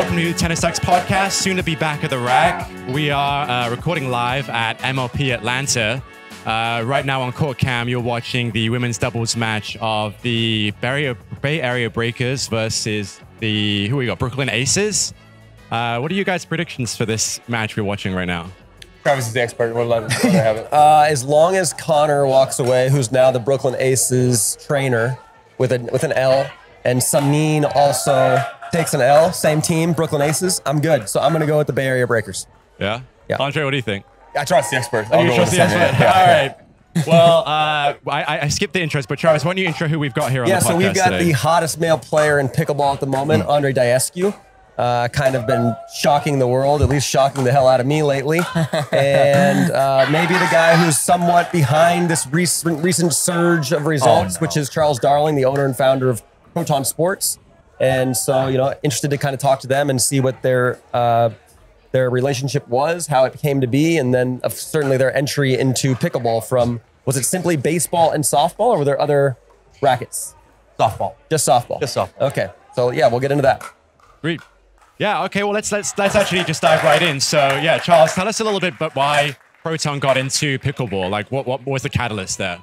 welcome to the Tennis X podcast. Soon to be back at the rack. We are recording live at MLP Atlanta. Right now on Court Cam, you're watching the women's doubles match of the Bay Area Breakers versus the Brooklyn Aces. What are you guys' predictions for this match we're watching right now? Travis is the expert. We'll let him have it. As long as Connor walks away, who's now the Brooklyn Aces trainer with an L, and Samin also takes an L, same team, Brooklyn Aces, I'm good. So I'm going to go with the Bay Area Breakers. Yeah? Andrei, what do you think? I trust the expert. Oh, you trust the expert? Yeah. All right. Well, I skipped the intros, but Travis, why don't you intro who we've got here on the podcast so we've got today? the hottest male player in pickleball at the moment, Andrei Daescu. Kind of been shocking the world, at least shocking the hell out of me lately. And maybe the guy who's somewhat behind this recent surge of results, which is Charles Darling, the owner and founder of Proton Sports. And so, interested to kind of talk to them and see what their relationship was, how it came to be, and then certainly their entry into pickleball from, was it simply baseball and softball, or were there other rackets? Softball. Just softball. Just softball. Okay. So yeah, we'll get into that. Great. Yeah, okay, well, let's actually just dive right in. So, yeah, Charles, tell us a little bit about why Proton got into pickleball. Like, what was the catalyst there?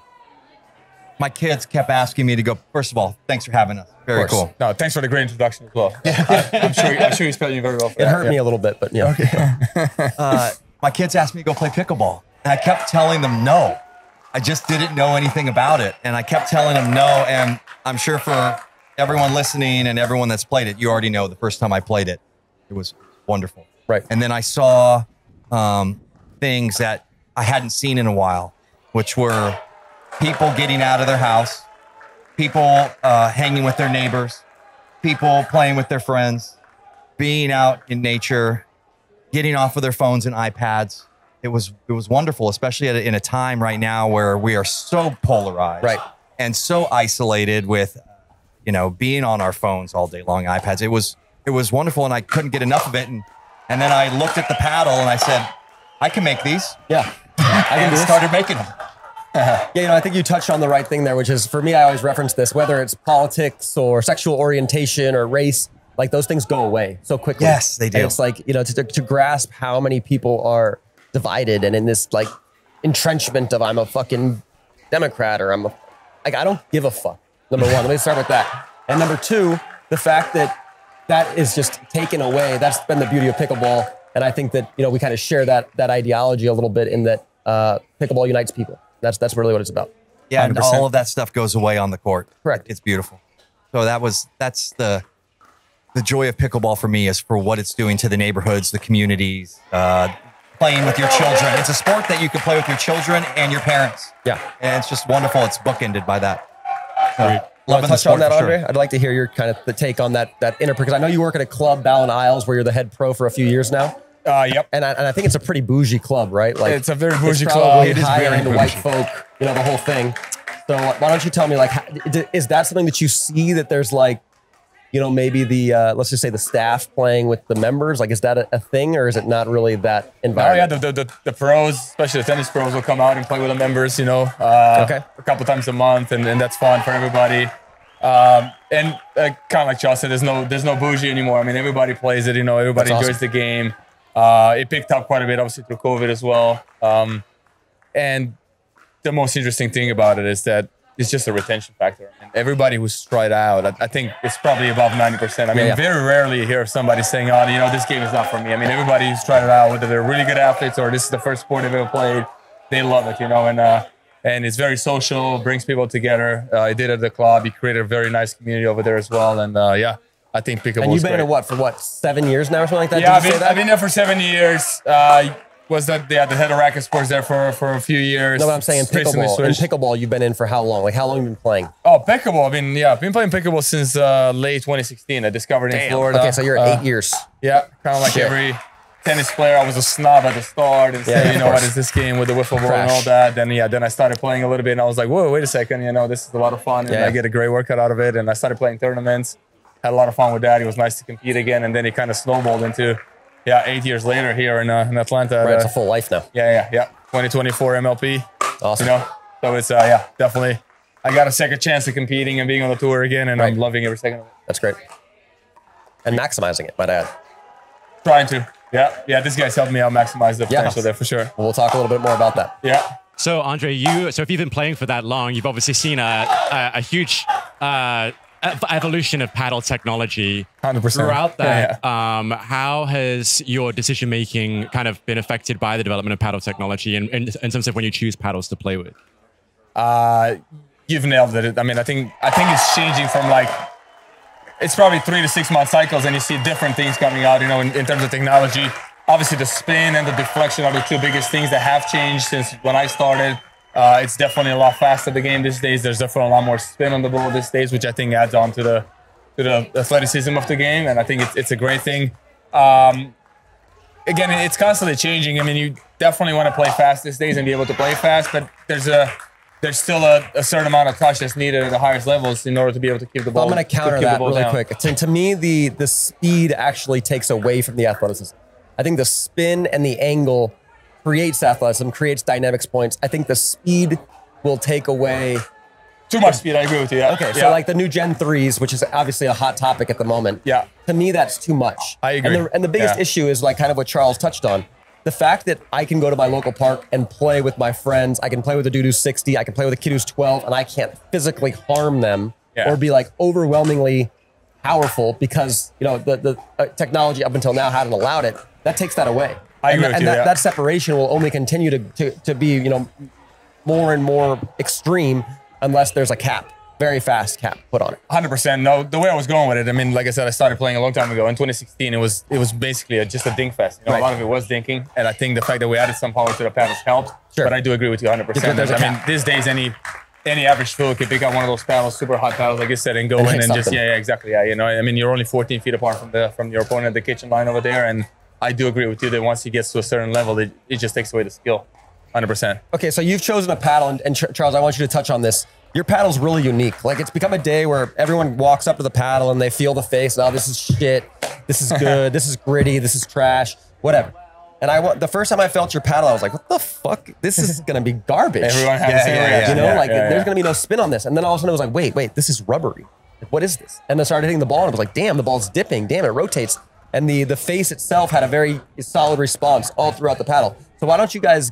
My kids kept asking me to go. First of all, thanks for having us. Very cool. No, thanks for the great introduction as well. I'm sure you spelled you very well. It hurt me a little bit, but yeah. Okay. My kids asked me to go play pickleball, and I kept telling them no. I just didn't know anything about it, and I kept telling them no. And I'm sure for everyone listening and everyone that's played it, you already know the first time I played it, it was wonderful. Right. And then I saw things that I hadn't seen in a while, which were people getting out of their house, people hanging with their neighbors, people playing with their friends, being out in nature, getting off of their phones and iPads. It was wonderful, especially in a time right now where we are so polarized, right, and so isolated with, being on our phones all day long, iPads. It was wonderful, and I couldn't get enough of it. And then I looked at the paddle and I said, I can make these. Yeah, I can do started making them. Yeah, I think you touched on the right thing there, which is, for me, I always reference this, whether it's politics or sexual orientation or race, like those things go away so quickly. Yes, they do. And it's like, to grasp how many people are divided and in this like entrenchment of I'm a fucking Democrat or I don't give a fuck. Number one, let me start with that. And number two, the fact that is just taken away. That's been the beauty of pickleball. And I think that, we kind of share that ideology a little bit in that pickleball unites people. That's really what it's about. Yeah, and all of that stuff goes away on the court. Correct. It's beautiful. So that's the joy of pickleball for me, is for what it's doing to the neighborhoods, the communities, playing with your children. It's a sport that you can play with your children and your parents. Yeah. And it's just wonderful. It's bookended by that. Want to touch on that, Andrei? I'd like to hear your kind of the take on that inner, because I know you work at a club, Ballon Isles, where you're the head pro for a few years now. Yep. And I think it's a pretty bougie club, right? Like, it's a very bougie it's club. It is very the white folk, the whole thing. So why don't you tell me, like, is that something that you see, that there's like, maybe the, let's just say the staff playing with the members? Like, is that a thing, or is it not really that environment? Oh, yeah, the pros, especially the tennis pros, will come out and play with the members, okay, a couple times a month, and that's fun for everybody. And kind of like Charles said, there's no bougie anymore. I mean, everybody plays it, everybody enjoys the game. It picked up quite a bit, obviously, through COVID as well. And the most interesting thing about it is that it's just a retention factor. And everybody who's tried out, I think it's probably above 90%. I mean, very rarely you hear somebody saying, oh, this game is not for me. I mean, everybody who's tried it out, whether they're really good athletes or this is the first sport they've ever played, they love it, and it's very social, brings people together. I did it at the club. He created a very nice community over there as well. And I think pickleball. And you've been in it for 7 years now or something like that? Yeah, I've been there for 7 years. Was the head of racket sports there for a few years. No, but I'm saying pickleball. In pickleball, you've been in for how long? Like, how long have you been playing? Oh, pickleball. I've been playing pickleball since late 2016. I discovered it in Florida. Okay, so you're 8 years. Yeah, kind of like every tennis player. I was a snob at the start and said, what is this game with the wiffle ball and all that? Then I started playing a little bit, and I was like, whoa, wait a second, this is a lot of fun, and I get a great workout out of it. And I started playing tournaments, had a lot of fun with that. It was nice to compete again, and then it kind of snowballed into 8 years later here in Atlanta. Right, it's a full life now. Yeah. 2024 MLP. Awesome. So it's definitely. I got a second chance of competing and being on the tour again, and I'm loving every second of it. That's great. And maximizing it, might add. Trying to. Yeah. This guy's helped me out maximize the potential there for sure. We'll talk a little bit more about that. Yeah. So Andrei, so if you've been playing for that long, you've obviously seen a huge evolution of paddle technology. 100%. Throughout that, how has your decision making kind of been affected by the development of paddle technology in terms of when you choose paddles to play with? You've nailed it. I mean, I think it's changing from like, it's probably 3 to 6 month cycles, and you see different things coming out, you know, in terms of technology. Obviously, the spin and the deflection are the two biggest things that have changed since when I started. It's definitely a lot faster, the game these days. There's definitely a lot more spin on the ball these days, which I think adds on to the athleticism of the game, and I think it's a great thing. Again, it's constantly changing. I mean, you definitely want to play fast these days and be able to play fast, but there's still a certain amount of touch that's needed at the highest levels in order to be able to keep the ball. I'm going to counter that really quick. To me, the speed actually takes away from the athleticism. I think the spin and the angle creates athleticism, creates dynamics points. I think the speed will take away. Too much speed, I agree with you. Yeah. Okay, so like the new Gen 3s, which is obviously a hot topic at the moment. Yeah. To me, that's too much. I agree. And the biggest issue is like kind of what Charles touched on. The fact that I can go to my local park and play with my friends, I can play with a dude who's 60, I can play with a kid who's 12, and I can't physically harm them or be like overwhelmingly powerful because, you know, the technology up until now hadn't allowed it. That takes that away. I agree with you, that separation will only continue to be, you know, more and more extreme unless there's a cap, very fast cap put on it. 100%. No, the way I was going with it, I mean, like I said, I started playing a long time ago. In 2016, it was basically just a dink fest. You know, a lot of it was dinking, and I think the fact that we added some power to the paddles helped. Sure. But I do agree with you 100%. I mean, these days, any average fill can pick up one of those paddles, super hot paddles, like you said, and go in and just exactly. Yeah, you know, I mean, you're only 14 feet apart from your opponent at the kitchen line over there, and I do agree with you that once he gets to a certain level, it just takes away the skill, 100%. Okay, so you've chosen a paddle, and Charles, I want you to touch on this. Your paddle's really unique. Like, it's become a day where everyone walks up to the paddle and they feel the face. Oh, this is shit. This is good. This is gritty. This is trash. Whatever. And the first time I felt your paddle, I was like, what the fuck? This is going to be garbage. Everyone has the same reaction. You know, there's going to be no spin on this. And then all of a sudden it was like, wait, this is rubbery. Like, what is this? And then I started hitting the ball and it was like, damn, the ball's dipping. Damn, it rotates. And the face itself had a very solid response all throughout the paddle. So why don't you guys,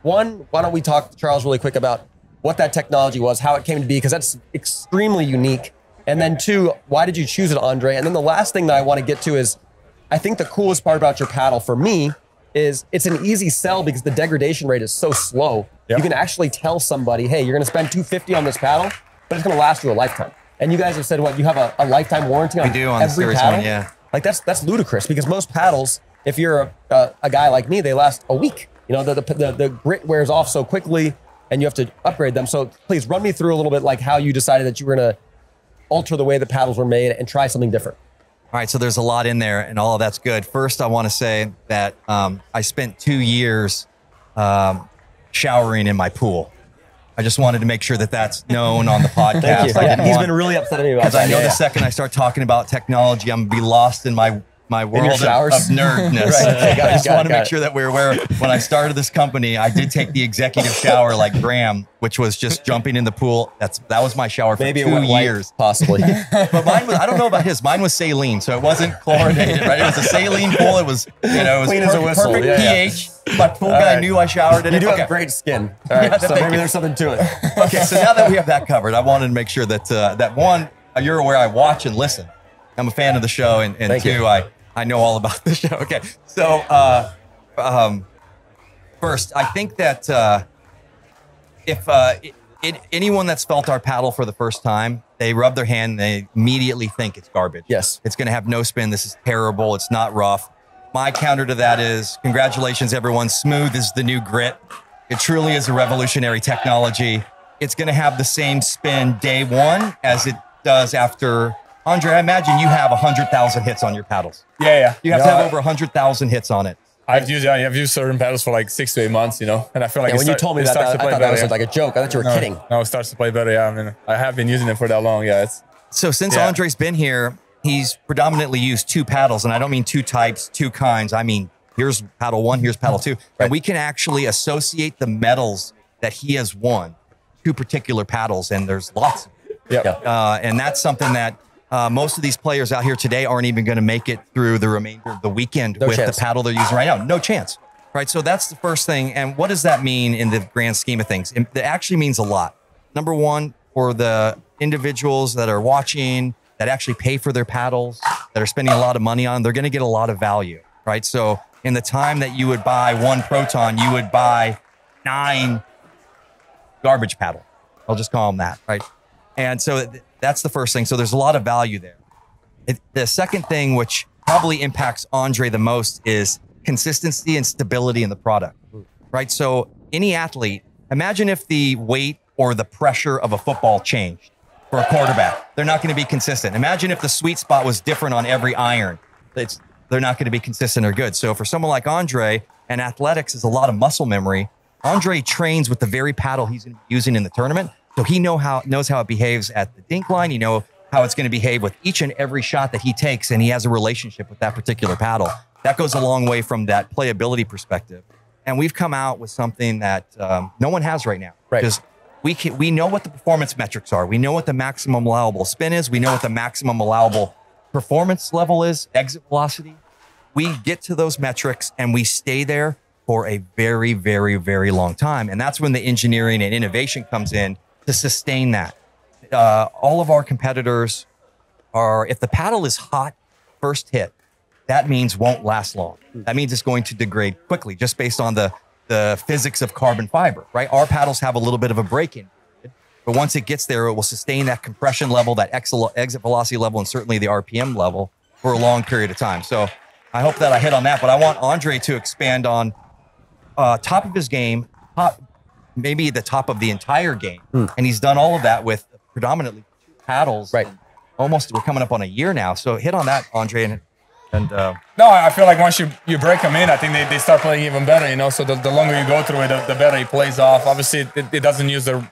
why don't we talk to Charles really quick about what that technology was, how it came to be, because that's extremely unique. And then 2, why did you choose it, Andrei? And then the last thing that I want to get to is, I think the coolest part about your paddle for me is it's an easy sell because the degradation rate is so slow. Yep. You can actually tell somebody, hey, you're going to spend $250 on this paddle, but it's going to last you a lifetime. And you guys have said, what, you have a lifetime warranty on every paddle? Yeah. Like that's ludicrous because most paddles, if you're a guy like me, they last a week. You know, the grit wears off so quickly and you have to upgrade them. So please run me through a little bit like how you decided that you were going to alter the way the paddles were made and try something different. All right, so there's a lot in there, and all of that's good. First, I want to say that I spent 2 years showering in my pool. I just wanted to make sure that that's known on the podcast. Thank you. He's been really upset at me about that. Because I know the second I start talking about technology, I'm going to be lost in my world of nerdness. Right. I just want to make sure that we're aware. When I started this company, I did take the executive shower like Graham, which was just jumping in the pool. That was my shower for Maybe 2 years. Possibly. But mine was, I don't know about his. Mine was saline, so it wasn't chlorinated, right? It was a saline pool. It was, you know, it was clean as a whistle. Perfect pH. My pool guy knew I showered in it. You do have great skin. All right, so maybe there's something to it. Okay, so now that we have that covered, I wanted to make sure that, that one, you're aware I watch and listen. I'm a fan of the show, and 2, I know all about the show. Okay, so first, I think that if anyone that's felt our paddle for the first time, they rub their hand and they immediately think it's garbage. Yes. It's going to have no spin. This is terrible. It's not rough. My counter to that is, congratulations, everyone. Smooth is the new grit. It truly is a revolutionary technology. It's going to have the same spin day one as it does after. Andrei, I imagine you have 100,000 hits on your paddles. Yeah. You have to have over 100,000 hits on it. I've used certain paddles for like 6 to 8 months, you know, and I feel like when you told me that, I thought that was like a joke. I thought you were kidding. No, it starts to play better. Yeah, I mean, I have been using it for that long. Yeah, so since Andrei's been here, he's predominantly used 2 paddles, and I don't mean 2 types, 2 kinds. I mean, here's paddle 1, here's paddle 2, and we can actually associate the medals that he has won to particular paddles, and there's lots of them. Yeah. And that's something that Most of these players out here today aren't even going to make it through the remainder of the weekend with the paddle they're using right now. No chance. Right. So that's the first thing. And what does that mean in the grand scheme of things? It actually means a lot. Number one, for the individuals that are watching, that actually pay for their paddles, that are spending a lot of money on, they're going to get a lot of value. Right. So in the time that you would buy one Proton, you would buy 9 garbage paddles. I'll just call them that. Right. And so that's the first thing. So there's a lot of value there. The second thing, which probably impacts Andrei the most, is consistency and stability in the product, right? So any athlete, imagine if the weight or the pressure of a football changed for a quarterback. They're not going to be consistent. Imagine if the sweet spot was different on every iron. They're not going to be consistent or good. So for someone like Andrei, and athletics is a lot of muscle memory, Andrei trains with the very paddle he's using in the tournament. So he knows how it behaves at the dink line. You know how it's going to behave with each and every shot that he takes, and he has a relationship with that particular paddle. That goes a long way from that playability perspective. And we've come out with something that no one has right now. Right. Because we know what the performance metrics are. We know what the maximum allowable spin is. We know what the maximum allowable performance level is, exit velocity. We get to those metrics and we stay there for a very, very, very long time. And that's when the engineering and innovation comes in to sustain that. All of our competitors are, if the paddle is hot first hit, that means won't last long. That means it's going to degrade quickly just based on the physics of carbon fiber, right? Our paddles have a little bit of a break-in, but once it gets there, it will sustain that compression level, that exit velocity level, and certainly the RPM level for a long period of time. So I hope that I hit on that, but I want Andrei to expand on top of his game, maybe the top of the entire game. And he's done all of that with predominantly 2 paddles. Right. Almost, we're coming up on a year now. So hit on that, Andrei. No, I feel like once you break them in, I think they start playing even better, you know. So the longer you go through it, the better he plays off. Obviously, it doesn't use the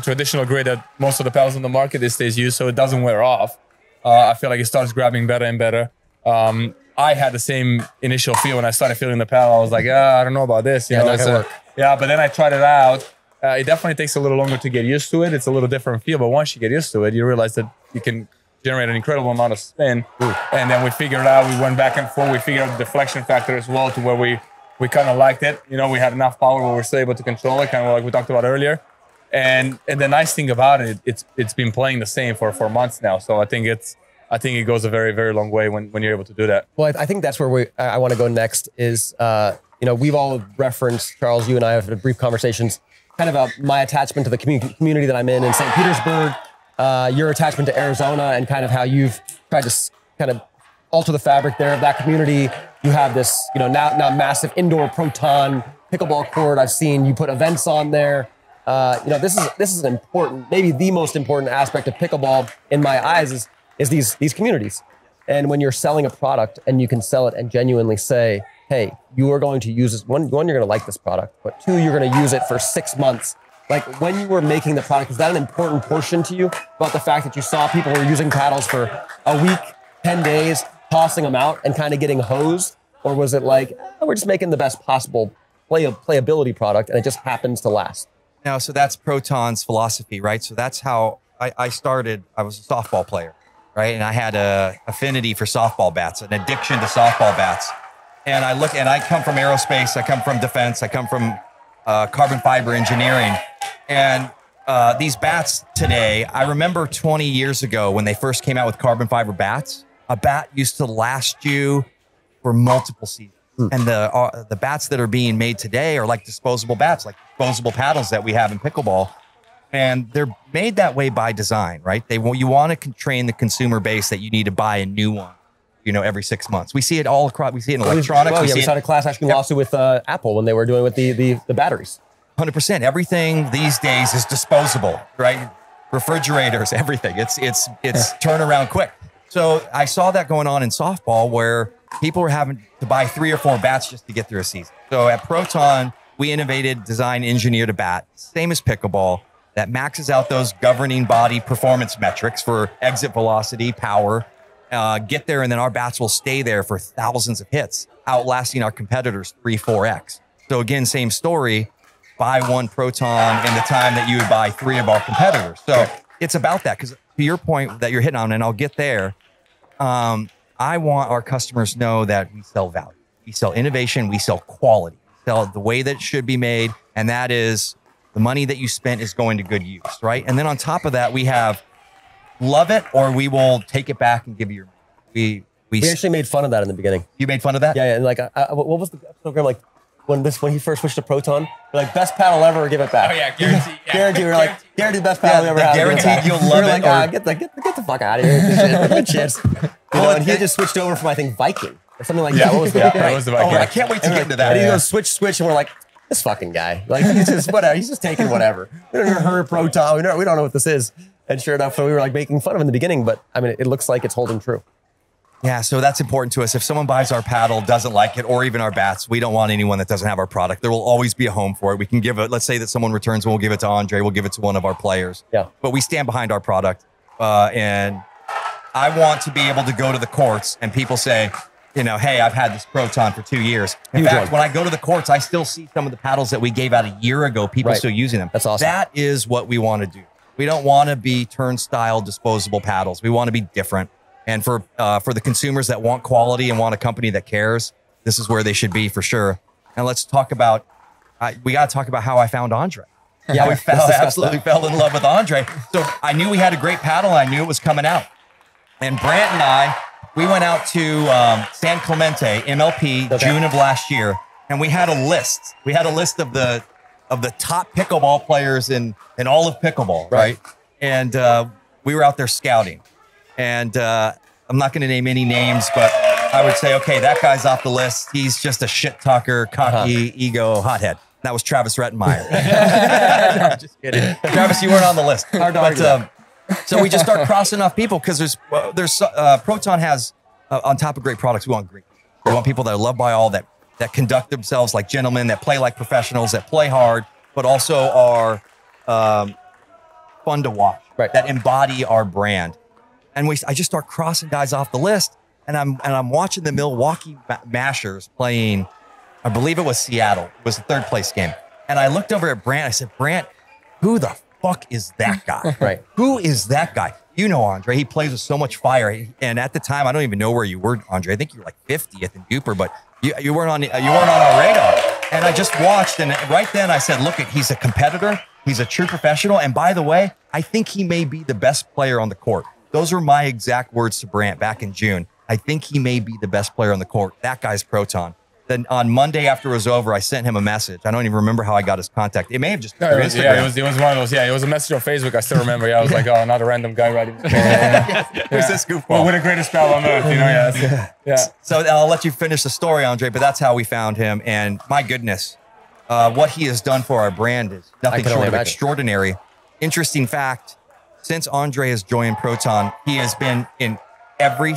traditional grade that most of the paddles on the market these days use, so it doesn't wear off. I feel like it starts grabbing better and better. I had the same initial feel when I started feeling the paddle. I was like, I don't know about this. You know, but then I tried it out. It definitely takes a little longer to get used to it. It's a little different feel, but once you get used to it, you realize that you can generate an incredible amount of spin. And then we figured out, we went back and forth. We figured out the deflection factor as well, to where we kind of liked it. You know, we had enough power where we're still able to control it, kind of like we talked about earlier. And the nice thing about it, it's been playing the same for months now. So I think it goes a very, very long way when you're able to do that. Well, I think that's where I want to go next is, you know, we've all referenced, Charles, you and I have had brief conversations, kind of about my attachment to the community that I'm in St. Petersburg, your attachment to Arizona, and kind of how you've tried to kind of alter the fabric there of that community. You have this, you know, now massive indoor Proton pickleball court. I've seen you put events on there. You know, this is an important, maybe the most important aspect of pickleball in my eyes is these communities. And when you're selling a product and you can sell it and genuinely say, hey, you are going to use this, one, you're going to like this product, but 2, you're going to use it for 6 months. Like, when you were making the product, is that an important portion to you about the fact that you saw people who were using paddles for a week, 10 days, tossing them out and kind of getting hosed? Or was it like, we're just making the best possible playability product and it just happens to last? No, so that's Proton's philosophy, right? So that's how I started. I was a softball player, right? And I had a affinity for softball bats, an addiction to softball bats. And I come from aerospace, I come from defense, I come from carbon fiber engineering. And these bats today, I remember 20 years ago when they first came out with carbon fiber bats, a bat used to last you for multiple seasons. And the bats that are being made today are like disposable bats, like disposable paddles that we have in pickleball. And they're made that way by design, right? You want to train the consumer base that you need to buy a new one, you know, every 6 months. We see it all across. We see it in electronics. Well, we saw a class action lawsuit with Apple when they were doing with the batteries. 100%. Everything these days is disposable, right? Refrigerators, everything. It's turn around quick. So I saw that going on in softball where people were having to buy 3 or 4 bats just to get through a season. So at Proton, we innovated, designed, engineered a bat, same as pickleball, that maxes out those governing body performance metrics for exit velocity, power, get there, and then our bats will stay there for thousands of hits, outlasting our competitors 3-4x. So again, same story, buy 1 Proton in the time that you would buy 3 of our competitors. So it's about that, because to your point that you're hitting on, and I'll get there. I want our customers to know that we sell value. We sell innovation. We sell quality. We sell the way that it should be made. And that is the money that you spent is going to good use, right? And then on top of that, we have love it or we will take it back and give you your money. We actually made fun of that in the beginning. You made fun of that? Yeah. And like, what was the program like? When he first switched to Proton, we're like, best paddle ever, or give it back. Oh yeah, guarantee. Yeah. Guarantee. We're like, guarantee best paddle we ever had. Guaranteed you'll love it. Like, get the fuck out of here. Good shit. And he just switched over from, I think, Viking or something like that. What was the that was the Viking. I can't wait to get into that. And he goes switch, and we're like, this fucking guy. Like he's just whatever. He's just taking whatever. We don't even heard Proton. We don't know what this is. And sure enough, we were like making fun of him in the beginning, but I mean, it looks like it's holding true. Yeah, so that's important to us. If someone buys our paddle, doesn't like it, or even our bats, we don't want anyone that doesn't have our product. There will always be a home for it. We can give it, let's say that someone returns, we'll give it to Andrei, we'll give it to one of our players. Yeah. But we stand behind our product. And I want to be able to go to the courts and people say, you know, hey, I've had this Proton for 2 years. In fact, when I go to the courts, I still see some of the paddles that we gave out a year ago, people still using them. That's awesome. That is what we want to do. We don't want to be turnstile disposable paddles. We want to be different. And for the consumers that want quality and want a company that cares, this is where they should be for sure. And let's talk about, we got to talk about how I found Andrei. Yeah, we absolutely fell in love with Andrei. So I knew we had a great paddle. I knew it was coming out. And Brant and I, we went out to San Clemente, MLP, June of last year. And we had a list. We had a list of the top pickleball players in all of pickleball, right? And we were out there scouting. And I'm not going to name any names, but I would say, okay, that guy's off the list. He's just a shit talker, cocky, theego, hothead. That was Travis Rettenmeyer. No, just kidding. Travis, you weren't on the list. So we just start crossing off people because there's Proton has, on top of great products, we want great. We want people that are loved by all, that conduct themselves like gentlemen, that play like professionals, that play hard, but also are fun to watch, that embody our brand. And I just start crossing guys off the list, and I'm watching the Milwaukee Mashers playing, I believe it was Seattle. It was the third place game. And I looked over at Brant. I said, Brant, who the fuck is that guy? Who is that guy? You know Andrei. He plays with so much fire. And at the time, I don't even know where you were, Andrei. I think you were like 50th in Cooper, but you weren't on our radar. And I just watched, and right then I said, look, he's a competitor. He's a true professional. And by the way, I think he may be the best player on the court. Those are my exact words to Brant back in June. I think he may be the best player on the court. That guy's Proton. Then on Monday after it was over, I sent him a message. I don't even remember how I got his contact. It may have just been Instagram. Yeah, it was one of those. Yeah, it was a message on Facebook. I still remember. Yeah, I was like, oh, not a random guy writing. Who's this goofball? Well, we're the greatest pal on earth, you know? Yeah. So I'll let you finish the story, Andrei, but that's how we found him. And my goodness, what he has done for our brand is nothing short of extraordinary. Interesting fact. Since Andrei has joined Proton, he has been in every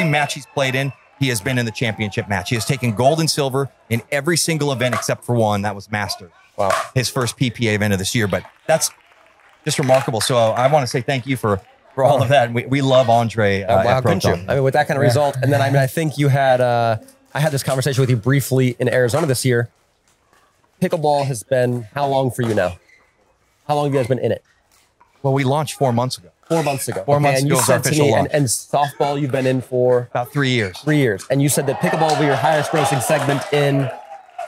match he's played in. He has been in the championship match. He has taken gold and silver in every single event except for one. That was Masters. Wow. His first PPA event of this year. But that's just remarkable. So I want to say thank you for all of that. We love Andrei at Proton. I mean, with that kind of result. And then, I mean, I think you had, I had this conversation with you briefly in Arizona this year. Pickleball has been how long for you now? How long have you guys been in it? Well, we launched 4 months ago. 4 months ago. 4 months ago was our official launch. And softball you've been in for? About 3 years. 3 years. And you said that pickleball will be your highest grossing segment in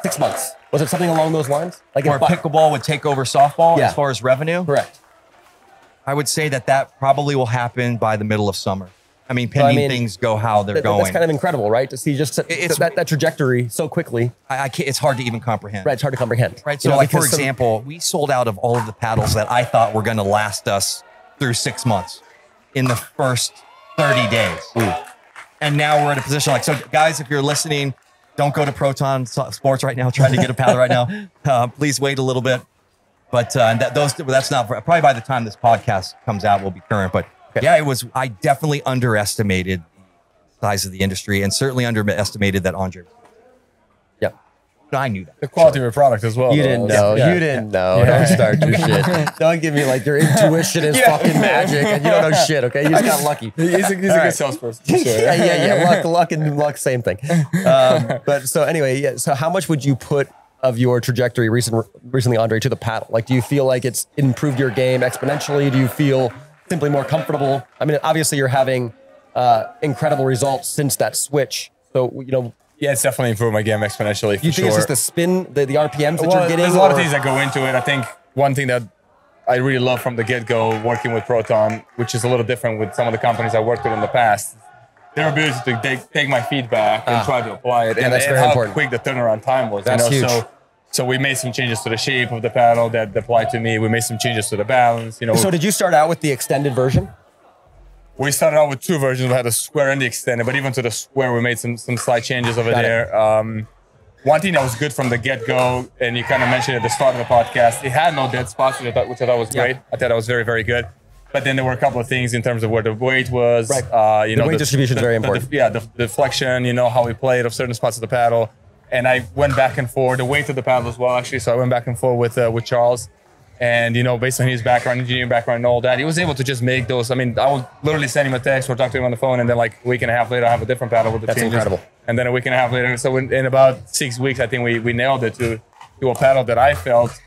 6 months. Was it something along those lines? Like where pickleball would take over softball as far as revenue? Correct. I would say that probably will happen by the middle of summer. I mean, pending things go how they're going. That's kind of incredible, right? To see just that trajectory so quickly. It's hard to even comprehend. Right, it's hard to comprehend. Right, so like, for example, we sold out of all of the paddles that I thought were going to last us through 6 months in the first 30 days. And now we're in a position like, so guys, if you're listening, don't go to Proton Sports right now, trying to get a paddle right now. Please wait a little bit. But that's not, probably by the time this podcast comes out, will be current. But yeah, I definitely underestimated the size of the industry and certainly underestimated that Andrei. Yeah. I knew that. The quality of your product as well. You didn't know. You didn't know. Don't start your shit. Don't give me like your intuition is fucking magic and you don't know shit, okay? You just got lucky. He's a good salesperson. Sure. Yeah. Luck, same thing. But so anyway, so how much would you put of your trajectory recently, Andrei, to the paddle? Like, do you feel like it's improved your game exponentially? Do you feel simply more comfortable? I mean, obviously you're having incredible results since that switch. So, you know, yeah, it's definitely improved my game exponentially. For you think it's just the spin, the RPMs that you're getting? There's a lot of things that go into it. I think one thing that I really love from the get-go working with Proton, which is a little different with some of the companies I worked with in the past, their ability to take my feedback and try to apply it, yeah, and how important. Quick the turnaround time was. That's huge. So we made some changes to the shape of the paddle that applied to me. We made some changes to the balance. You know. So did you start out with the extended version? We started out with 2 versions. We had the square and the extended, but even to the square, we made some slight changes over there. One thing that was good from the get-go, and you kind of mentioned at the start of the podcast, it had no dead spots, which I thought was great. I thought that was very, very good. But then there were a couple of things in terms of where the weight was. Right. You know, the weight distribution is very important. The deflection, you know, how we played of certain spots of the paddle. And I went back and forth, the weight of the paddle as well, actually. So I went back and forth with Charles. And, you know, based on his background, engineering background and all that, he was able to just make those. I mean, I would literally send him a text or talk to him on the phone, and then like a week and a half later, I have a different paddle with the changes. That's incredible. And then a week and a half later, so in about 6 weeks, I think we nailed it to a paddle that I felt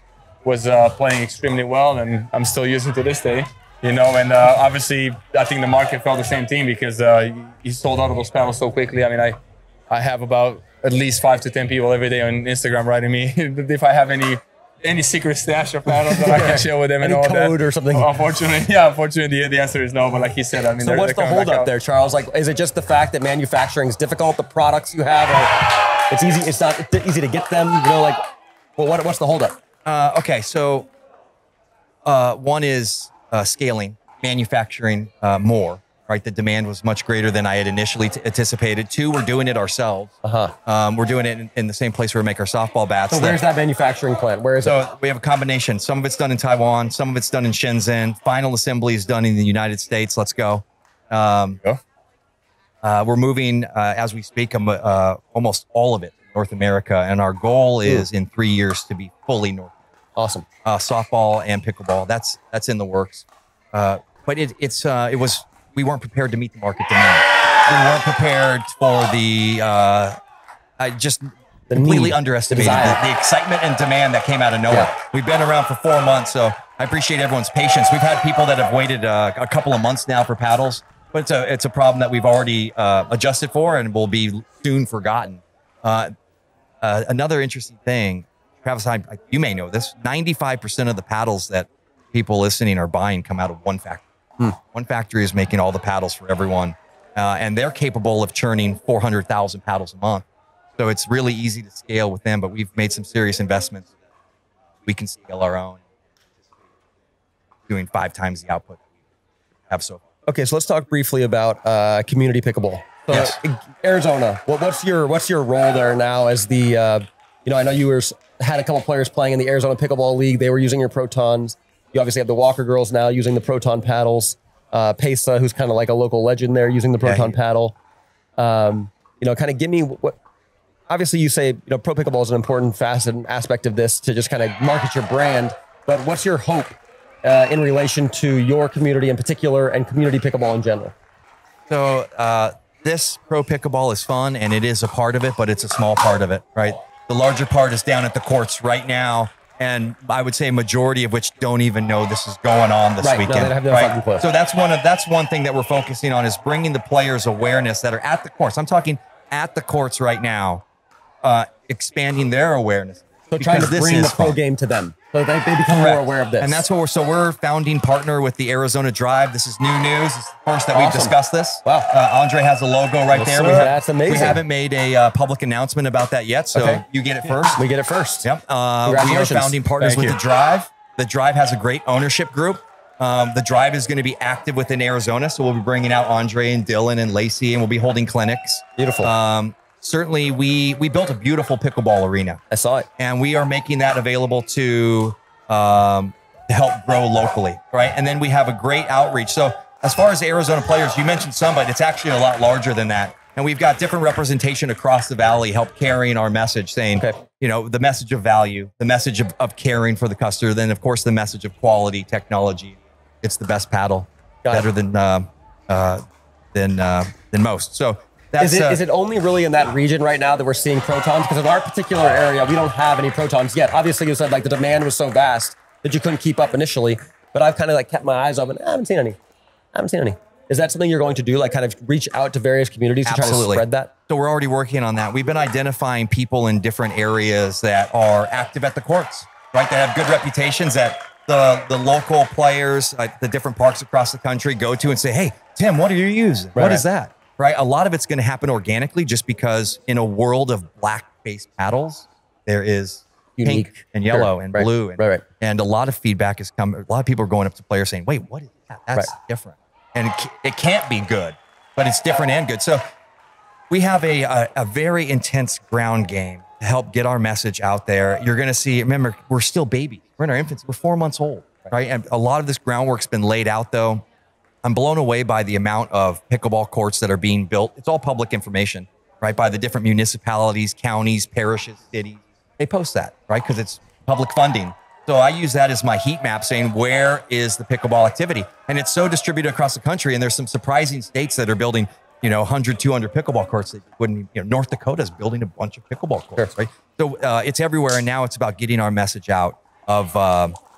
was playing extremely well, and I'm still using to this day. You know, and obviously, I think the market felt the same thing because he sold out of those paddles so quickly. I mean, I have about at least 5 to 10 people every day on Instagram writing me if I have any secret stash of paddles that I can share with them and all that. Any code or something? Unfortunately, the answer is no. But like he said, I mean, so what's the holdup there, Charles? Like, is it just the fact that manufacturing is difficult? The products you have, or it's easy. It's not easy to get them. You know, like, well, what's the holdup? Okay, so one is scaling, manufacturing more. Right, the demand was much greater than I had initially anticipated. 2, we're doing it ourselves. We're doing it in the same place where we make our softball bats. So where's that manufacturing plant? Where is it? So we have a combination. Some of it's done in Taiwan. Some of it's done in Shenzhen. Final assembly is done in the United States. Let's go. We're moving as we speak. Almost all of it North America, and our goal is in 3 years to be fully North America. Awesome. Softball and pickleball. That's in the works. But we weren't prepared to meet the market demand. We weren't prepared for completely underestimated the excitement and demand that came out of nowhere. Yeah. We've been around for 4 months, so I appreciate everyone's patience. We've had people that have waited a couple of months now for paddles, but it's a problem that we've already adjusted for and will be soon forgotten. Another interesting thing, Travis, you may know this, 95% of the paddles that people listening are buying come out of one factory. One factory is making all the paddles for everyone, and they're capable of churning 400,000 paddles a month. So it's really easy to scale with them, but we've made some serious investments. We can scale our own, doing 5 times the output we have so far. Okay, so let's talk briefly about community pickleball. So Yes. Arizona, what's your role there now as the, you know, I know you had a couple players playing in the Arizona Pickleball League. They were using your Protons. You obviously have the Walker girls now using the Proton Paddles. Pesa, who's kind of like a local legend there, using the Proton Paddle. You know, kind of give me what. Obviously, you say, you know, pro pickleball is an important facet and aspect of this to just kind of market your brand. But what's your hope in relation to your community in particular and community pickleball in general? So this pro pickleball is fun, and it is a part of it, but it's a small part of it, right? The larger part is down at the courts right now. And I would say a majority of which don't even know this is going on this weekend. No, they have no fucking clue. So that's one thing that we're focusing on, is bringing the players awareness that are at the courts. I'm talking at the courts right now, expanding their awareness. So trying to bring the pro game to them, so they become more aware of this. And that's what we're founding partner with the Arizona Drive. This is new news. It's the first that we've discussed this. Wow. Andrei has a logo right there. That's amazing. We haven't made a public announcement about that yet, so you get it first. We get it first. Yep. We are founding partners with the Drive. The Drive has a great ownership group. The Drive is going to be active within Arizona, so we'll be bringing out Andrei and Dylan and Lacey, and we'll be holding clinics. Beautiful. Certainly, we built a beautiful pickleball arena. I saw it. And we are making that available to help grow locally, right? And then we have a great outreach. So as far as Arizona players, you mentioned some, but it's actually a lot larger than that. And we've got different representation across the valley, help carrying our message, saying, you know, the message of value, the message of caring for the customer, then of course the message of quality, technology. It's the best paddle, better than most. So that's, is it only really in that region right now that we're seeing Protons? Because in our particular area, we don't have any Protons yet. Obviously, you said like the demand was so vast that you couldn't keep up initially. But I've kind of like kept my eyes open. I haven't seen any. I haven't seen any. Is that something you're going to do, like kind of reach out to various communities to try to spread that? So we're already working on that. We've been identifying people in different areas that are active at the courts, right? That have good reputations that the local players at the different parks across the country go to and say, hey, Tim, what are you using? What is that? Right? A lot of it's going to happen organically just because in a world of black-based paddles, there is pink and yellow and blue. And a lot of feedback has come. A lot of people are going up to players saying, wait, what is that? That's different. And it can't be good, but it's different and good. So we have a very intense ground game to help get our message out there. You're going to see, remember, we're still babies. We're in our infancy. We're 4 months old, right? And a lot of this groundwork's been laid out, though. I'm blown away by the amount of pickleball courts that are being built. It's all public information, right? By the different municipalities, counties, parishes, cities. They post that, right? Because it's public funding. So I use that as my heat map saying, where is the pickleball activity? And it's so distributed across the country. And there's some surprising states that are building, 100, 200 pickleball courts that wouldn't, North Dakota's building a bunch of pickleball courts, right? So it's everywhere. And now it's about getting our message out of,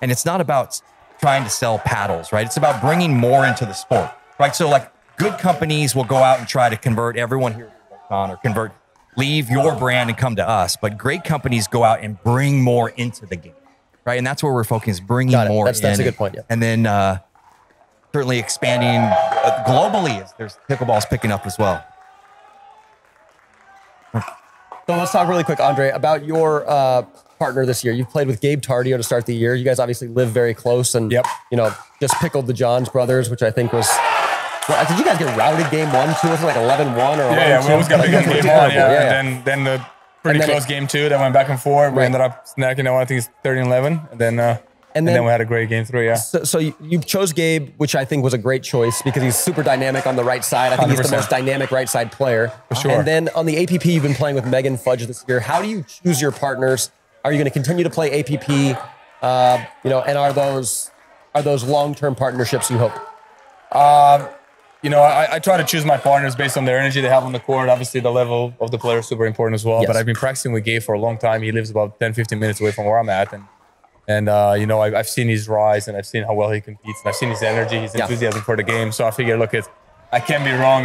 and it's not about trying to sell paddles, right? It's about bringing more into the sport, right? So like good companies will go out and try to convert everyone here to Proton or leave your brand and come to us. But great companies go out and bring more into the game. Right, and that's where we're focused, bringing more in. That's a good point. Yeah. And then certainly expanding globally as there's pickleball's picking up as well. So let's talk really quick, Andrei, about your partner this year. You've played with Gabe Tardio to start the year. You guys obviously live very close, and just pickled the Johns brothers, which I think was. Well, did you guys get routed game 1 too? Was it like 11-1 or 11-2? Yeah, we always got big on game 1. Yeah. And then the pretty close game 2 that went back and forth. We ended up snacking out. I think it's 30-11, and then we had a great game 3. Yeah. So you chose Gabe, which I think was a great choice because he's super dynamic on the right side. I think 100%. He's the most dynamic right side player. For sure. And then on the APP, you've been playing with Megan Fudge this year. How do you choose your partners? Are you going to continue to play APP? And are those long-term partnerships you hope? I try to choose my partners based on their energy they have on the court. Obviously, the level of the player is super important as well. Yes. But I've been practicing with Gabe for a long time. He lives about 10-15 minutes away from where I'm at. And I've seen his rise, and I've seen how well he competes. And I've seen his energy, his enthusiasm for the game. So I figured, I can't be wrong,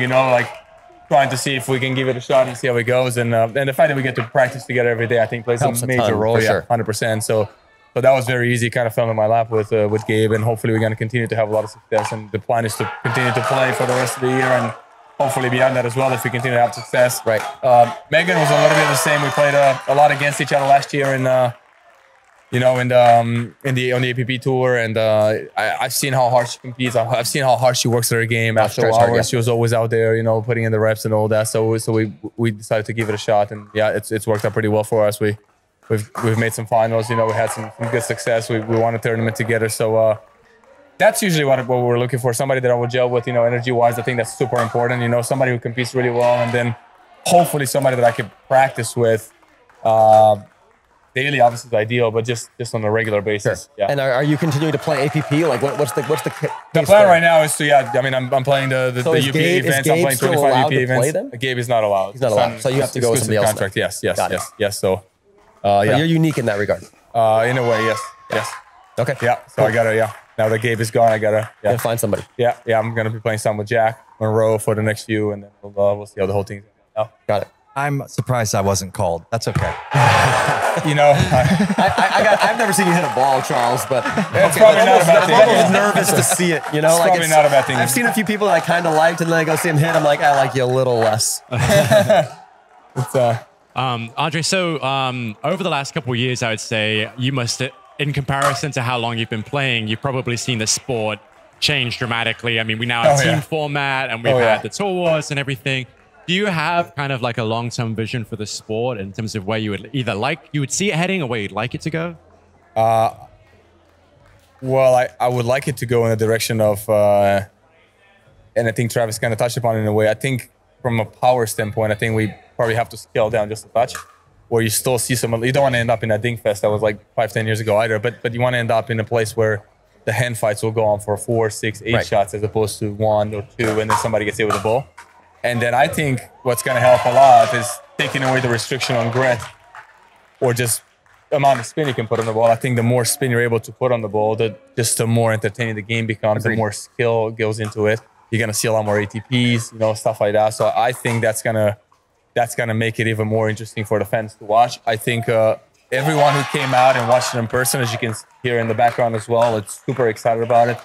trying to see if we can give it a shot and see how it goes. And the fact that we get to practice together every day, I think plays a major role. Yeah, 100%. So that was very easy. Kind of fell in my lap with Gabe, and hopefully we're going to continue to have a lot of success. And the plan is to continue to play for the rest of the year, and hopefully beyond that as well if we continue to have success. Right. Megan was a little bit the same. We played a lot against each other last year, on the APP tour, and I've seen how hard she competes. I've seen how hard she works at her game. After hours, she was always out there, putting in the reps and all that. So we decided to give it a shot, and it's worked out pretty well for us. We've made some finals. We had some good success. We won a tournament together. So that's usually what we're looking for. Somebody that I will gel with, energy-wise. I think that's super important. Somebody who competes really well, and then hopefully somebody that I can practice with. Daily, obviously, is ideal, but just on a regular basis. Sure. Yeah. And are you continuing to play APP? Like, what's the plan right now is to I'm playing the UP events. I'm playing 25 UP events. Gabe is not allowed. He's not allowed. So you have to go with somebody else. Contract. Yes. So you're unique in that regard. In a way, yes. Okay. Yeah. So I gotta. Now that Gabe is gone, I gotta find somebody. Yeah. I'm gonna be playing some with Jack Monroe for the next few, and then we'll see how the whole thing's going. Got it. I'm surprised I wasn't called. That's okay. I've never seen you hit a ball, Charles, but it's probably not a bad thing. I'm almost nervous to see it. It's probably not a bad thing. I've seen a few people that I kind of liked, and then I go see him hit. I'm like, I like you a little less. Andrei, so over the last couple of years, I would say you must, in comparison to how long you've been playing, you've probably seen the sport change dramatically. I mean, we now have team format, and we've had the tour wars and everything. Do you have kind of like a long-term vision for the sport in terms of where you would you would see it heading, or where you'd like it to go? Well, I would like it to go in the direction of, and I think Travis kind of touched upon it in a way. I think from a power standpoint, I think we probably have to scale down just a touch, where you still see some. You don't want to end up in a dink fest that was like 5-10 years ago either, but you want to end up in a place where the hand fights will go on for 4, 6, 8 shots as opposed to 1 or 2, and then somebody gets hit with a ball. And then I think what's going to help a lot is taking away the restriction on grit, or just amount of spin you can put on the ball. I think the more spin you're able to put on the ball, the more entertaining the game becomes, the more skill goes into it. You're going to see a lot more ATPs, you know, stuff like that. So I think that's gonna make it even more interesting for the fans to watch. I think everyone who came out and watched it in person, as you can hear in the background as well, it's super excited about it.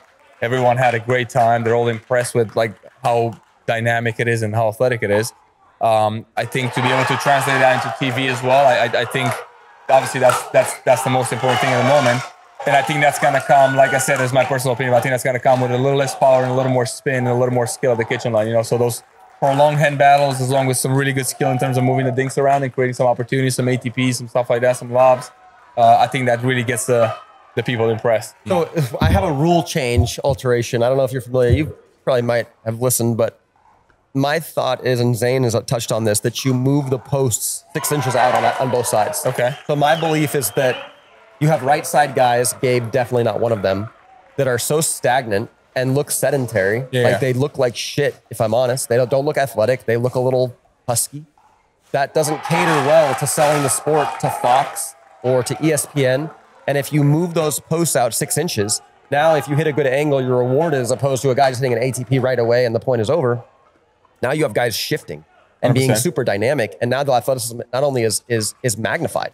Everyone had a great time. They're all impressed with like how dynamic it is and how athletic it is. I think to be able to translate that into TV as well, I think obviously that's the most important thing at the moment. And I think that's going to come, like I said, as my personal opinion, I think that's going to come with a little less power and a little more spin and a little more skill at the kitchen line. You know, so those prolonged hand battles, as long with some really good skill in terms of moving the dinks around and creating some opportunities, some ATPs, some stuff like that, some lobs. I think that really gets the people impressed. So if I have a rule change alteration. I don't know if you're familiar. You probably might have listened, but my thought is, and Zane has touched on this, that you move the posts 6 inches out on both sides. Okay. So my belief is that you have right side guys, Gabe definitely not one of them, that are so stagnant and look sedentary. Like they look like shit, if I'm honest. They don't look athletic. They look a little husky. That doesn't cater well to selling the sport to Fox or to ESPN. And if you move those posts out 6 inches, now if you hit a good angle, you're rewarded, as opposed to a guy just hitting an ATP right away and the point is over. Now you have guys shifting and 100%. Being super dynamic. And now the athleticism not only is magnified.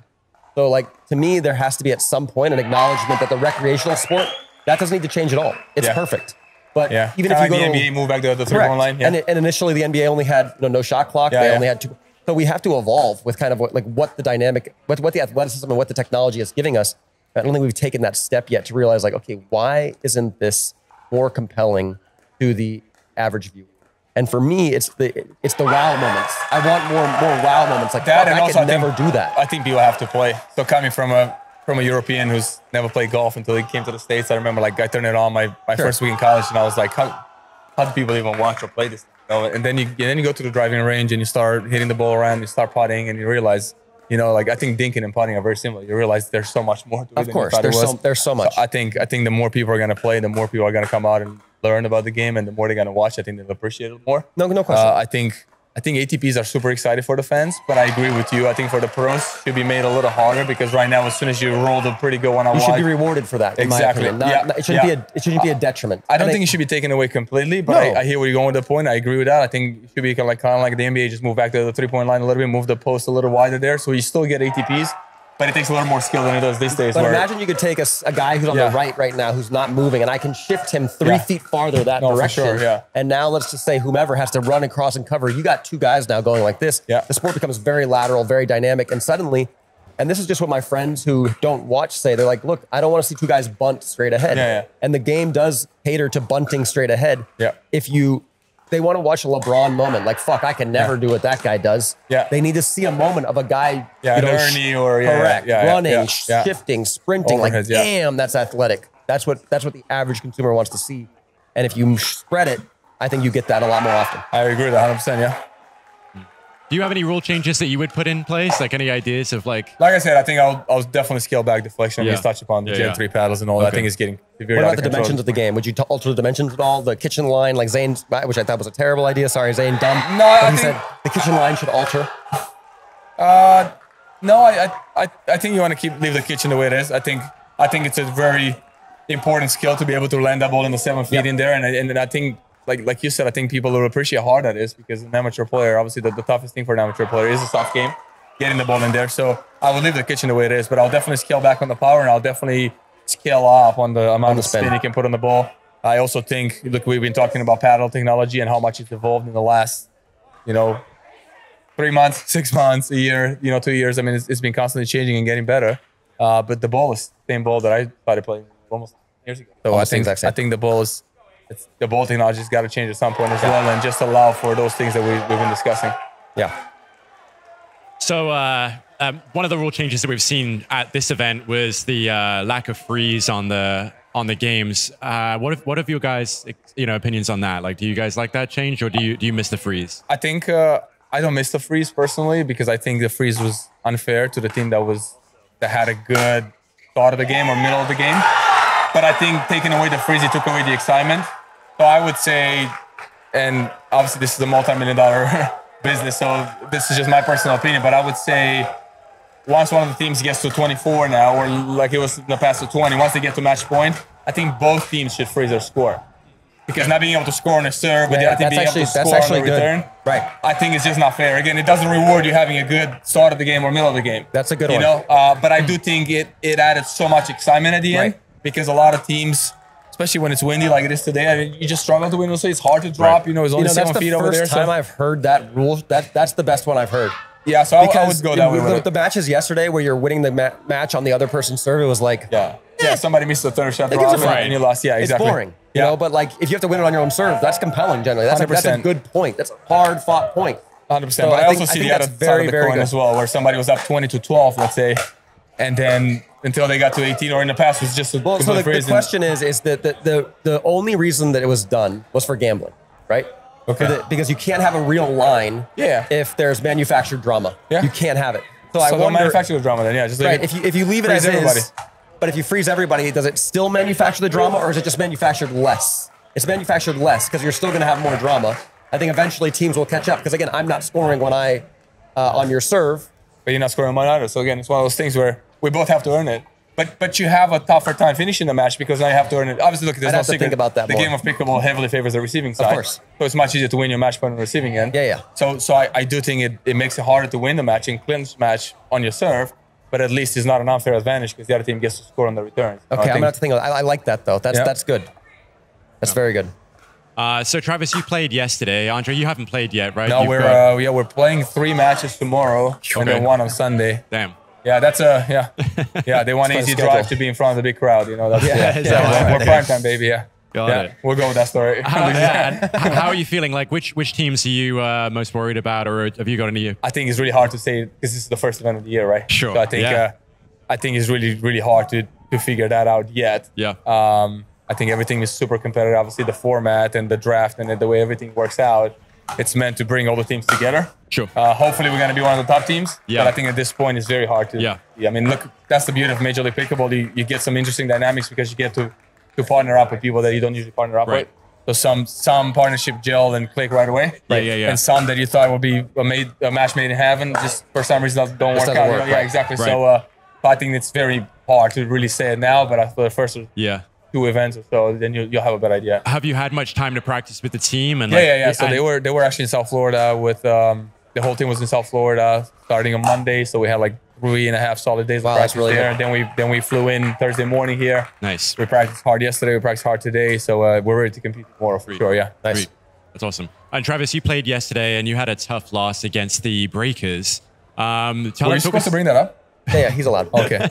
So like, to me, there has to be at some point an acknowledgement that the recreational sport, that doesn't need to change at all. It's perfect. But even if you go the NBA move back to the 3-point line. And initially the NBA only had no shot clock. They only had 2. So we have to evolve with kind of what the dynamic, what the athleticism and what the technology is giving us. I don't think we've taken that step yet to realize, like, okay, why isn't this more compelling to the average viewer? And for me, it's the wow moments. I want more wow moments like that. And I could never do that. I think people have to play. So coming from a European who's never played golf until he came to the States, I remember like I turned it on my first week in college, and I was like, how do people even watch or play this? You know? And then you go to the driving range and you start hitting the ball around, you start putting, and you realize, you know, like I think dinking and putting are very similar. You realize there's so much more to it. Of course, there's so much. So I think the more people are going to play, the more people are going to come out and learn about the game, and the more they're going to watch, I think they'll appreciate it more. No question. I think ATPs are super excited for the fans, but I agree with you. I think for the pros, it should be made a little harder, because right now, as soon as you roll the pretty good one, you should be rewarded for that. Exactly. In my opinion. It shouldn't be a detriment. I don't think it should be taken away completely, but I hear where you're going with the point. I agree with that. I think it should be kind of like the NBA, just move back to the 3-point line a little bit, move the post a little wider there, so you still get ATPs. But it takes a little more skill than it does these days. But imagine you could take a guy who's on the right now, who's not moving, and I can shift him 3 feet farther that direction. For sure, And now let's just say whomever has to run across and cover. You got 2 guys now going like this. The sport becomes very lateral, very dynamic, and suddenly, and this is just what my friends who don't watch say. They're like, look, I don't want to see 2 guys bunt straight ahead. And the game does cater to bunting straight ahead. They want to watch a LeBron moment. Like, fuck, I can never do what that guy does. They need to see a moment of a guy, Ernie or running, shifting, sprinting. Overheads, like, damn, that's athletic. That's what the average consumer wants to see. And if you spread it, I think you get that a lot more often. I agree with that 100%, Do you have any rule changes that you would put in place? Like any ideas of like I said, I think I'll definitely scale back deflection. We touched upon the Gen 3 paddles and all that. I think it's getting very. What about the dimensions of the game? Would you alter the dimensions at all? The kitchen line, like Zane, which I thought was a terrible idea. Sorry, Zane, dumb. No, he said the kitchen line should alter. No, I think you want to leave the kitchen the way it is. I think it's a very important skill to be able to land that ball in the 7 feet in there, and I think. Like you said, I think people will appreciate how hard that is, because an amateur player, obviously the toughest thing for an amateur player is a soft game, getting the ball in there. So I will leave the kitchen the way it is, but I'll definitely scale back on the power, and I'll definitely scale up on the amount of spin you can put on the ball. I also think, look, we've been talking about paddle technology and how much it's evolved in the last, 3 months, 6 months, a year, 2 years. I mean, it's been constantly changing and getting better. But the ball is the same ball that I started playing almost years ago. So I think the ball is. The ball technology's got to change at some point as well, and just allow for those things that we've been discussing. So one of the rule changes that we've seen at this event was the lack of freeze on the games. What have you guys opinions on that? Like, do you guys like that change, or do you miss the freeze? I think I don't miss the freeze personally, because I think the freeze was unfair to the team that had a good start of the game or middle of the game. But I think taking away the freeze, it took away the excitement. So I would say, and obviously this is a multi-million-dollar business, so this is just my personal opinion, but I would say once one of the teams gets to 24 now, or like it was in the past to 20, once they get to match point, I think both teams should freeze their score. Because not being able to score on a serve, but the other team being able to score on a return, right? I think it's just not fair. Again, it doesn't reward you having a good start of the game or middle of the game. That's a good one. You know, but I do think it added so much excitement at the end because a lot of teams, especially when it's windy like it is today, I mean, you just struggle to win. So it's hard to drop. You know, it's only 7 feet over there. That's the first time I've heard that rule. That's the best one I've heard. Yeah, so I would go that way. The matches yesterday where you're winning the match on the other person's serve, it was like, somebody missed the third shot and you lost. Yeah, exactly. It's boring. You know, but like if you have to win it on your own serve, that's compelling generally. That's a good point. That's a hard fought point. 100%. So but I also see the other side of the coin as well, where somebody was up 20-12, let's say, and then until they got to 18, or in the past was just a so the question is that the only reason that it was done was for gambling, right? Okay. Because you can't have a real line if there's manufactured drama. Yeah. You can't have it. So I wonder, manufactured drama then, just right. If you leave it as is, but if you freeze everybody, does it still manufacture the drama, or is it just manufactured less? It's manufactured less because you're still going to have more drama. I think eventually teams will catch up because again, I'm not scoring when I on your serve, but you're not scoring on mine either. So again, it's one of those things where we both have to earn it. But you have a tougher time finishing the match because now you have to earn it. Obviously, look, there's no secret. Think about that the more. Game of pickleball heavily favors the receiving side. Of course. So it's much easier to win your match point on the receiving end. Yeah. So I do think it makes it harder to win the match in clinch match on your serve, but at least it's not an unfair advantage because the other team gets to score on the returns. Okay, I'm going to have to think of that. I like that, though. That's good. That's very good. So Travis, you played yesterday. Andrei, you haven't played yet, right? No, we're playing 3 matches tomorrow and then 1 on Sunday. Damn. Yeah, that's they want easy drive to be in front of the big crowd. You know, that's we're prime time, baby. We'll go with that story. How are you feeling? Like, which teams are you most worried about, or have you got any? I think it's really hard to say because this is the first event of the year, right? Sure. So I think it's really hard to figure that out yet. Yeah. I think everything is super competitive. Obviously, the format and the draft and the way everything works out, it's meant to bring all the teams together. Sure. Hopefully, we're going to be one of the top teams. Yeah. But I think at this point, it's very hard to. Yeah. I mean, look, that's the beauty of Major League Pickleball. You get some interesting dynamics because you get to partner up with people that you don't usually partner up with. So some partnership gel and click right away. Yeah. And some that you thought would be a match made in heaven just for some reason don't work out. Yeah, exactly. Right. So I think it's very hard to really say it now. But after the first 2 events or so, then you'll have a better idea. Have you had much time to practice with the team? And So they were actually in South Florida with the whole team was in South Florida starting on Monday. So we had like 3.5 solid days of practice there. Then we flew in Thursday morning here. Nice. We practiced hard yesterday. We practiced hard today. So we're ready to compete tomorrow for sure. Yeah. Nice. Sweet. That's awesome. And Travis, you played yesterday and you had a tough loss against the Breakers. Were you supposed to bring that up? Yeah, he's allowed. Okay.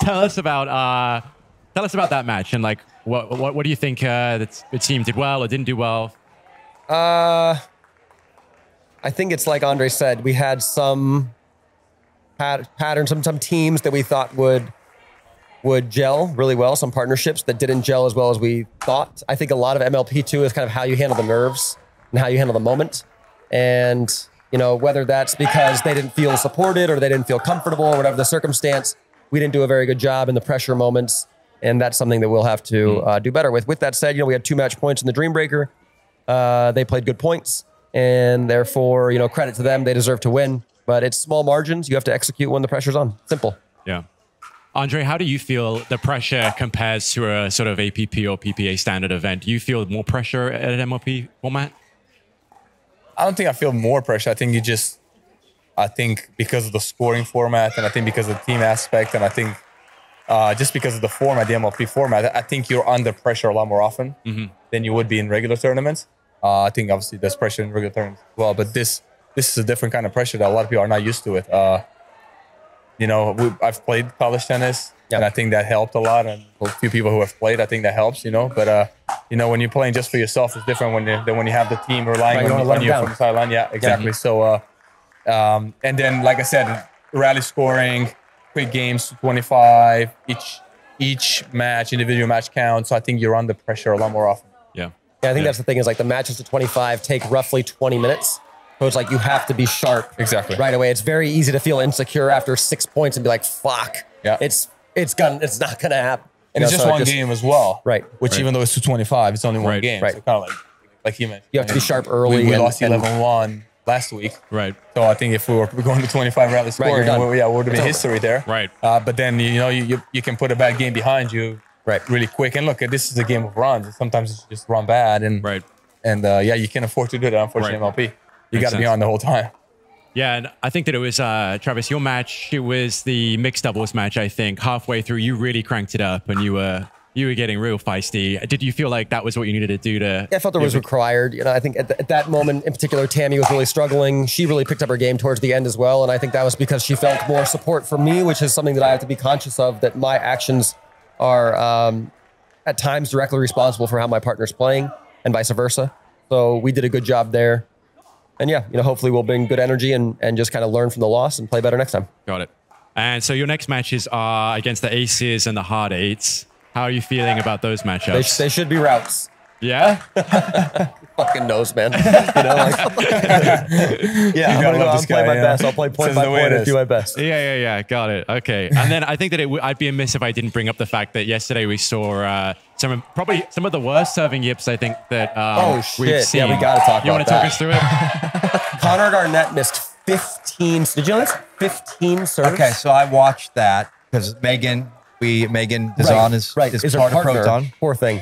Tell us about that match and like what do you think the team did well or didn't do well? I think it's like Andrei said. We had some patterns, some teams that we thought would gel really well. Some partnerships that didn't gel as well as we thought. I think a lot of MLP too is kind of how you handle the nerves and how you handle the moment, and whether that's because they didn't feel supported or they didn't feel comfortable or whatever the circumstance. We didn't do a very good job in the pressure moments. And that's something that we'll have to do better with. With that said, we had 2 match points in the Dream Breaker. They played good points, and therefore, credit to them. They deserve to win. But it's small margins. You have to execute when the pressure's on. Simple. Yeah. Andrei, how do you feel the pressure compares to a sort of APP or PPA standard event? Do you feel more pressure at an MLP format? I don't think I feel more pressure. I think I think because of the scoring format, and I think because of the team aspect, and I think just because of the format, the MLP format, I think you're under pressure a lot more often than you would be in regular tournaments. I think obviously there's pressure in regular tournaments as well, but this is a different kind of pressure that a lot of people are not used to it. I've played college tennis, and I think that helped a lot. And a few people who have played, I think that helps. But when you're playing just for yourself, it's different than when you have the team relying on you from the sideline. Yeah, exactly. So, and then like I said, rally scoring. Quick games, 25. Each match, individual match counts. So I think you're under pressure a lot more often. Yeah. I think that's the thing is like the matches to 25 take roughly 20 minutes. So it's like you have to be sharp right away. It's very easy to feel insecure after 6 points and be like, fuck. Yeah. It's not gonna happen. And it's just one game as well. Right. Which even though it's 225, it's only one game. Right. So kind of like you mentioned. You have to be sharp early. We lost 11-1. last week. Right. So I think if we were going to 25 rally scoring, it would have been history there. Right. But then, you can put a bad game behind you really quick. And look, this is a game of runs. Sometimes you just run bad. And you can afford to do that, unfortunately, MLP. You got to be on the whole time. Yeah, and I think that it was, Travis, your match, it was the mixed doubles match, I think. Halfway through, you really cranked it up and you were getting real feisty. Did you feel like that was what you needed to do to... Yeah, I felt it was required. I think at that moment in particular, Tammy was really struggling. She really picked up her game towards the end as well. And I think that was because she felt more support from me, which is something that I have to be conscious of, that my actions are at times directly responsible for how my partner's playing and vice versa. So we did a good job there. And yeah, hopefully we'll bring good energy and just kind of learn from the loss and play better next time. Got it. And so your next matches are against the Aces and the Hard Eights. How are you feeling about those matchups? They should be routes. Yeah? Fucking knows, man. Yeah, I'm going to go out and play my best. I'll play point by point and do my best. Yeah. Got it. Okay. And then I think that I'd be amiss if I didn't bring up the fact that yesterday we saw probably some of the worst serving yips I think that we've seen. Yeah, we got to talk about that. You want to talk us through it? Connor Garnett missed 15. Did you know that's 15 serves? Okay, so I watched that because Megan Dazan is part of Proton. Poor thing.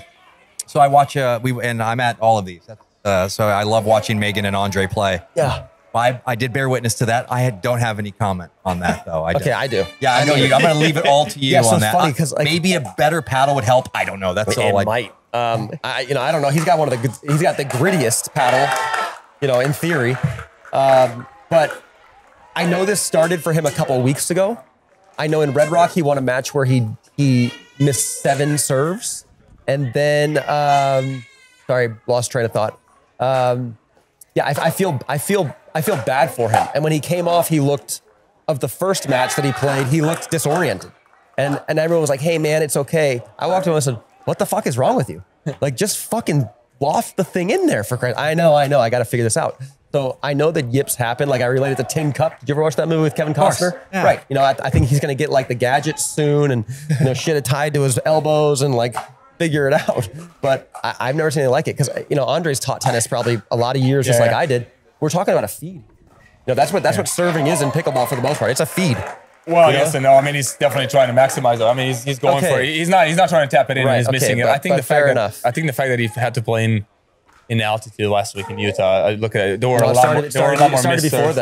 So I watch, and I'm at all of these. So I love watching Megan and Andrei play. Yeah. I did bear witness to that. I don't have any comment on that, though. I do. Yeah, I know you. I'm going to leave it all to you on that. Funny because maybe a better paddle would help. I don't know. That's all. It might. I don't know. He's got he's got the grittiest paddle, in theory. But I know this started for him a couple of weeks ago. I know in Red Rock he won a match where he missed 7 serves. And then, sorry, lost train of thought. I feel bad for him. And when he came off, of the first match that he played, he looked disoriented. And everyone was like, hey man, it's okay. I walked over and said, what the fuck is wrong with you? Like, just fucking waft the thing in there for Christ. I know. I got to figure this out. So I know that yips happen. Like I related to Tin Cup. Did you ever watch that movie with Kevin Costner? Yeah. Right. I think he's going to get like the gadgets soon and, shit it tied to his elbows and like, figure it out. But I've never seen anything like it because Andrei's taught tennis probably a lot of years, just like I did. We're talking about a feed. That's what serving is in pickleball for the most part. It's a feed. Well, yes and no. I mean, he's definitely trying to maximize it. I mean, he's going for it. He's not trying to tap it in. Right, he's missing it. I think the fact that he had to play in altitude last week in Utah. I look at it. There were a lot more. It started before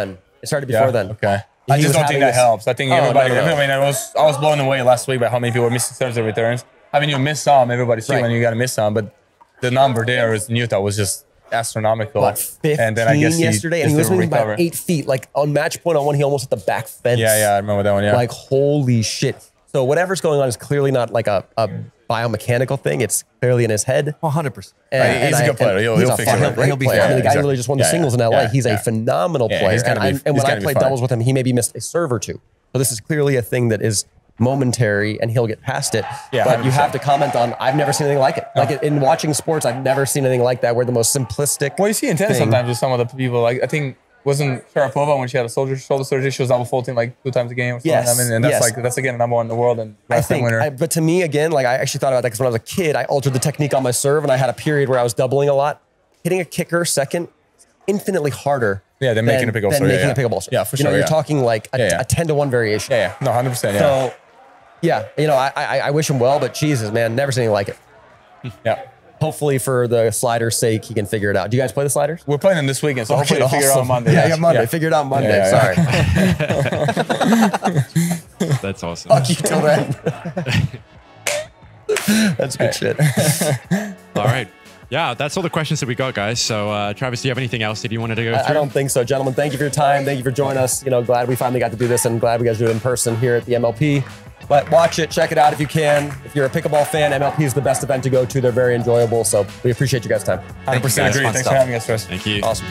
then. Okay. I just don't think that helps. I think everybody. I mean, I was blown away last week by how many people were missing serves and returns. I mean, you miss some. Everybody's when you got to miss some, but the number there in Utah was just astronomical. What, 15 and then I guess yesterday, and he was moving about 8 feet. Like on match point on one, he almost hit the back fence. Yeah, I remember that one. Yeah, like holy shit. So whatever's going on is clearly not like a biomechanical thing. It's clearly in his head. 100%. He's a good player. He'll fix it. He'll be fair. I mean, the guy really just won the singles in LA. He's a phenomenal player. And when I played doubles with him, he maybe missed a serve or two. So this is clearly a thing that is momentary and he'll get past it. Yeah, but 100%. You have to comment on, I've never seen anything like it. Like in watching sports, I've never seen anything like that where the most simplistic. Well, you see in tennis sometimes with some of the people, like I think wasn't Sharapova when she had a shoulder surgery, she was double faulting like 2 times a game or something. Yes, I mean, and that's again number 1 in the world and winner. But to me, again, like I actually thought about that because when I was a kid, I altered the technique on my serve and I had a period where I was doubling a lot. Hitting a kicker second, infinitely harder. Yeah, than making a pickleball serve. Making a pickleball serve. Yeah, for sure. You're talking like a 10-to-1 variation. Yeah. No, 100%. Yeah. So, yeah, I wish him well, but Jesus, man, never seen anything like it. Yeah. Hopefully, for the sliders' sake, he can figure it out. Do you guys play the sliders? We're playing them this weekend, so hopefully we'll figure it out on Monday. Yeah, Monday. Figure it out on Monday. Sorry. That's awesome. Fuck you till then. That's good shit. All right. Yeah, that's all the questions that we got, guys. So, Travis, do you have anything else that you wanted to go through? I don't think so. Gentlemen, thank you for your time. Thank you for joining us. Glad we finally got to do this and glad we got to do it in person here at the MLP. But watch it, check it out if you can. If you're a pickleball fan, MLP is the best event to go to. They're very enjoyable. So we appreciate you guys' time. 100% agree. Thanks for having us, Chris. Thank you. Awesome.